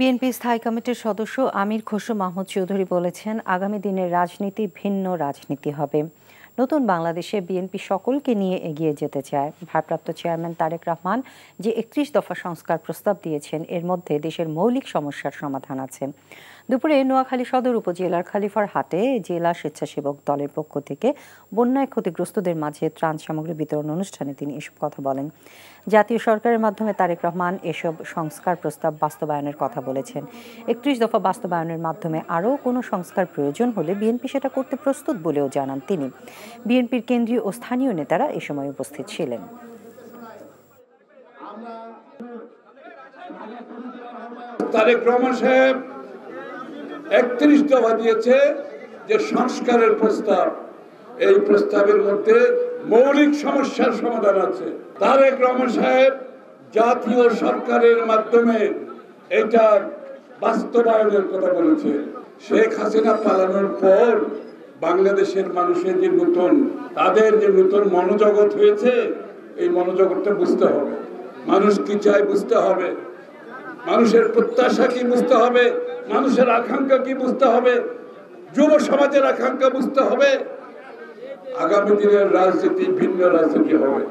BNP স্থায়ী কমিটির সদস্য আমির খসরু মাহমুদ চৌধুরী বলেছেন, আগামী দিনের রাজনীতি ভিন্ন রাজনীতি হবে। নতুন বাংলাদেশে বিএনপি সকলকে নিয়ে এগিয়ে যেতে চায়। ভারপ্রাপ্ত চেয়ারম্যান তারেক রহমান যে ৩১ দফা সংস্কার প্রস্তাব দিয়েছেন, এর মধ্যে দেশের মৌলিক সমস্যার সমাধান আছে। দুপুরে নোয়াখালী সদর উপজেলার খলিফার হাটে জেলা স্বেচ্ছাসেবক দলের পক্ষ থেকে বন্যায় ক্ষতিগ্রস্তদের মাঝে ত্রাণ সামগ্রী বিতরণ অনুষ্ঠানে তিনি এসব কথা বলেন। জাতীয় সরকারের মাধ্যমে তারেক রহমান এসব সংস্কার প্রস্তাব বাস্তবায়নের কথা বলেছেন। ৩১ দফা বাস্তবায়নের মাধ্যমে আরও কোনো সংস্কার প্রয়োজন হলে বিএনপি সেটা করতে প্রস্তুত বলেও জানান তিনি। বিএনপির কেন্দ্রীয় ও স্থানীয় নেতারা এ সময় উপস্থিত ছিলেন। তারেক রহমান সাহেব ৩১ দফা দিয়েছে যে সংস্কারের প্রস্তাব, এই প্রস্তাবের মধ্যে মৌলিক সমস্যার সমাধান আছে। তারেক রহমান সাহেব জাতীয় সরকারের মাধ্যমে এটা বাস্তবায়নের কথা বলেছে। শেখ হাসিনা পালানোর পর বাংলাদেশের মানুষের যে তাদের যে নতুন মনোজগৎ হয়েছে, এই মনোজগৎটা বুঝতে হবে। মানুষ কি চায় বুঝতে হবে, মানুষের প্রত্যাশা কি বুঝতে হবে, মানুষের আকাঙ্ক্ষা কি বুঝতে হবে, যুব সমাজের আকাঙ্ক্ষা বুঝতে হবে। আগামী দিনের রাজনীতি ভিন্ন রাজনীতি হবে।